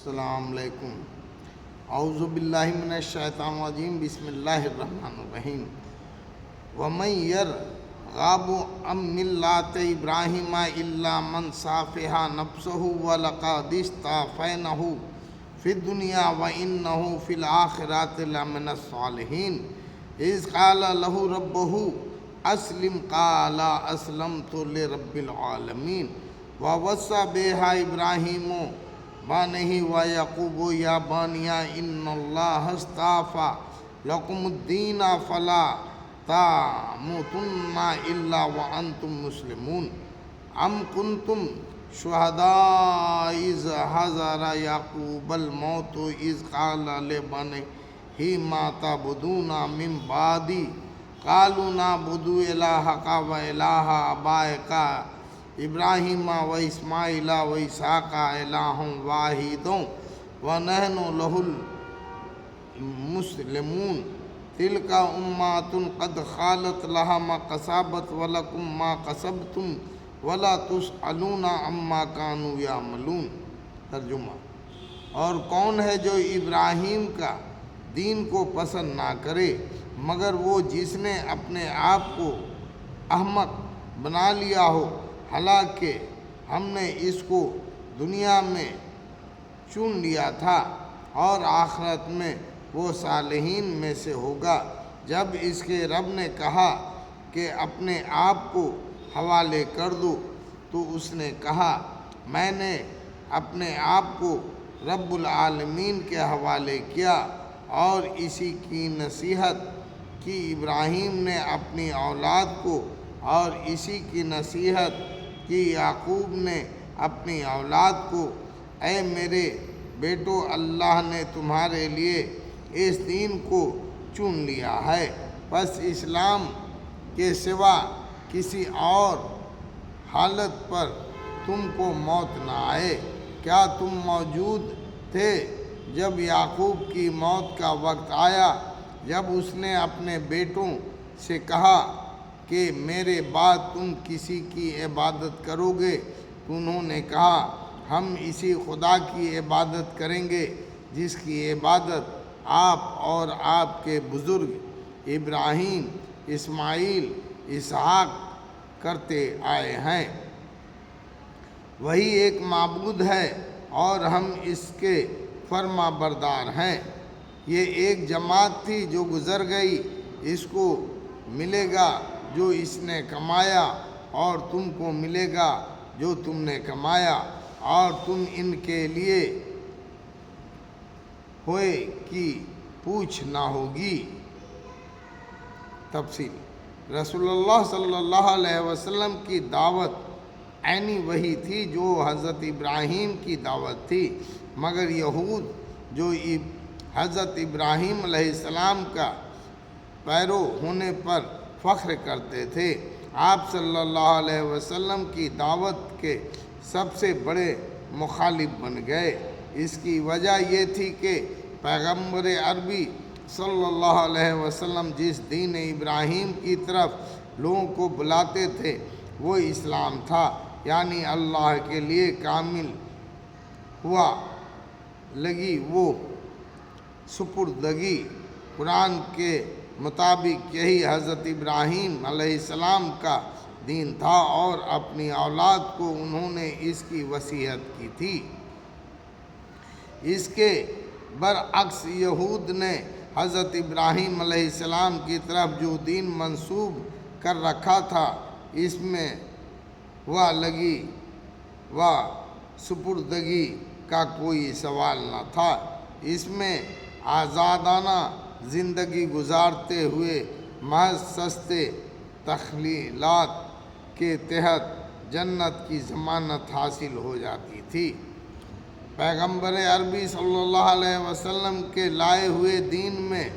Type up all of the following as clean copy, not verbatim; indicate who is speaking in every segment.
Speaker 1: السلام علیکم۔ اعوذ باللہ من الشیطان الرجیم، بسم اللہ الرحمن الرحیم۔ وَمَن يَرْغَبُ عَن مِّلَّةِ إِبْرَاهِيمَ إِلَّا مَن سَفِهَ نَفْسَهُ وَلَقَدِ اصْطَفَيْنَاهُ فِي الدُّنْيَا وَإِنَّهُ فِي الْآخِرَةِ لَمِنَ الصَّالِحِينَ إِذْ قَالَ لَهُ رَبُّهُ أَسْلِمْ قَالَ أَسْلَمْتُ لِرَبِّ الْعَالَمِينَ وَوَصَّى بِهَا إِبْرَاهِيمُ بَنِيهِ وَيَعْقُوبُ يَا بَنِيَّ إِنَّ اللَّهَ اصْطَفَى لَكُمُ الدِّينَ فَلَا تَمُوتُنَّ إِلَّا وَأَنْتُمْ مُسْلِمُونَ أَمْ كُنْتُمْ شُهَدَاءَ إِذْ حَضَرَ يَعْقُوبَ الْمَوْتُ إِذْ قَالَ لِبَنِيهِ مَا تَعْبُدُونَ مِن بَعْدِي قَالُوا نَعْبُدُ إِلَٰهَكَ وَإِلَٰهَ آبَائِكَ إِبْرَاهِيمَ وَإِسْمَاعِيلَ وَإِسْحَاقَ إِلَٰهًا وَاحِدًا وَنَحْنُ لَهُ الْمُسْلِمُونَ تِلْكَ أُمَّةٌ قَدْ خَلَتْ لَهَا مَا كَسَبَتْ وَلَكُم مَّا كَسَبْتُمْ وَلَا تُسْأَلُونَ عَمَّا كَانُوا يَعْمَلُونَ۔ ترجمہ: اور کون ہے جو ابراہیم کا دین کو پسند نہ کرے مگر وہ جس نے اپنے آپ کو احمق بنا لیا ہو، حالانکہ ہم نے اس کو دنیا میں چن لیا تھا اور آخرت میں وہ صالحین میں سے ہوگا۔ جب اس کے رب نے کہا کہ اپنے آپ کو حوالے کر دو تو اس نے کہا، میں نے اپنے آپ کو رب العالمین کے حوالے کیا، اور اسی کی نصیحت کی ابراہیم نے اپنی اولاد کو، اور اسی کی نصیحت کی یعقوب نے اپنی اولاد کو۔ اے میرے بیٹو، اللہ نے تمہارے لیے اس دین کو چن لیا ہے، پس اسلام کے سوا کسی اور حالت پر تم کو موت نہ آئے۔ کیا تم موجود تھے جب یعقوب کی موت کا وقت آیا، جب اس نے اپنے بیٹوں سے کہا کہ میرے بعد تم کسی کی عبادت کرو گے؟ تو انہوں نے کہا، ہم اسی خدا کی عبادت کریں گے جس کی عبادت آپ اور آپ کے بزرگ ابراہیم، اسماعیل، اسحاق کرتے آئے ہیں۔ وہی ایک معبود ہے اور ہم اس کے فرما بردار ہیں۔ یہ ایک جماعت تھی جو گزر گئی، اس کو ملے گا جو اس نے کمایا، اور تم کو ملے گا جو تم نے کمایا، اور تم ان کے لیے ہوئے کی پوچھ نہ ہوگی۔ تفصیل: رسول اللہ صلی اللہ علیہ وسلم کی دعوت عینی وہی تھی جو حضرت ابراہیم کی دعوت تھی، مگر یہود جو حضرت ابراہیم علیہ السلام کا پیرو ہونے پر فخر کرتے تھے، آپ صلی اللہ علیہ وسلم کی دعوت کے سب سے بڑے مخالف بن گئے۔ اس کی وجہ یہ تھی کہ پیغمبر عربی صلی اللہ علیہ وسلم جس دین ابراہیم کی طرف لوگوں کو بلاتے تھے وہ اسلام تھا، یعنی اللہ کے لیے کامل ہوا لگی وہ سپردگی۔ قرآن کے مطابق یہی حضرت ابراہیم علیہ السلام کا دین تھا، اور اپنی اولاد کو انہوں نے اس کی وصیت کی تھی۔ اس کے برعکس یہود نے حضرت ابراہیم علیہ السلام کی طرف جو دین منسوب کر رکھا تھا، اس میں لگی و سپردگی کا کوئی سوال نہ تھا۔ اس میں آزادانہ زندگی گزارتے ہوئے محض سستے تخیلات کے تحت جنت کی ضمانت حاصل ہو جاتی تھی۔ پیغمبر عربی صلی اللہ علیہ وسلم کے لائے ہوئے دین میں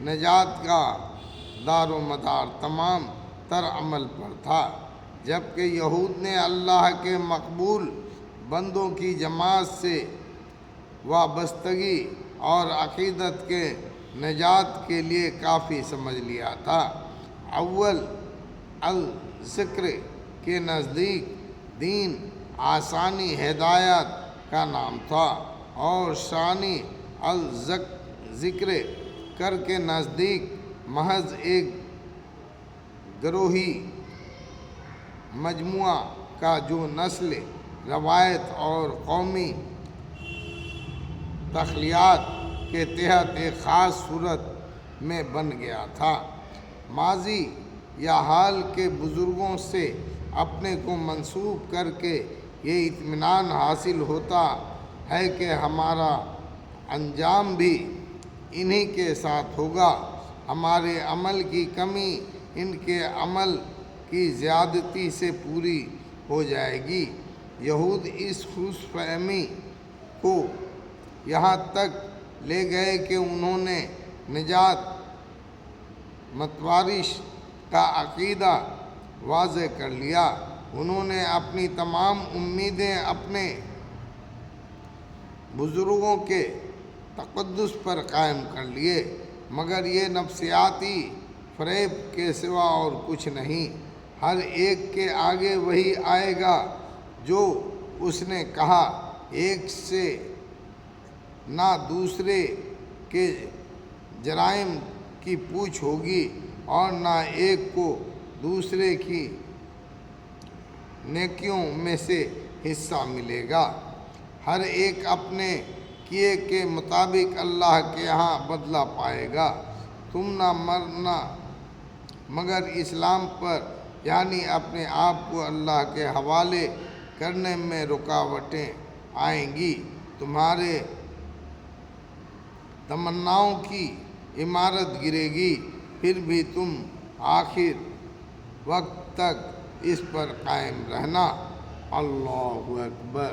Speaker 1: نجات کا دار و مدار تمام تر عمل پر تھا، جبکہ یہود نے اللہ کے مقبول بندوں کی جماعت سے وابستگی اور عقیدت کے نجات کے لیے کافی سمجھ لیا تھا۔ اول الذکر کے نزدیک دین آسانی ہدایت کا نام تھا، اور ثانی ذکر کر کے نزدیک محض ایک گروہی مجموعہ کا جو نسل روایت اور قومی تخلیات کے تحت ایک خاص صورت میں بن گیا تھا۔ ماضی یا حال کے بزرگوں سے اپنے کو منسوب کر کے یہ اطمینان حاصل ہوتا ہے کہ ہمارا انجام بھی انہی کے ساتھ ہوگا۔ ہمارے عمل کی کمی ان کے عمل کی زیادتی سے پوری ہو جائے گی۔ یہود اس خوش فہمی کو یہاں تک لے گئے کہ انہوں نے نجات متوارث کا عقیدہ واضح کر لیا۔ انہوں نے اپنی تمام امیدیں اپنے بزرگوں کے تقدس پر قائم کر لیے، مگر یہ نفسیاتی فریب کے سوا اور کچھ نہیں۔ ہر ایک کے آگے وہی آئے گا جو اس نے کہا، ایک سے نہ دوسرے کے جرائم کی پوچھ ہوگی اور نہ ایک کو دوسرے کی نیکیوں میں سے حصہ ملے گا۔ ہر ایک اپنے کیے کے مطابق اللہ کے ہاں بدلہ پائے گا۔ تم نہ مرنا مگر اسلام پر، یعنی اپنے آپ کو اللہ کے حوالے کرنے میں رکاوٹیں آئیں گی، تمہارے تمناؤں کی عمارت گرے گی، پھر بھی تم آخر وقت تک اس پر قائم رہنا۔ اللہ اکبر۔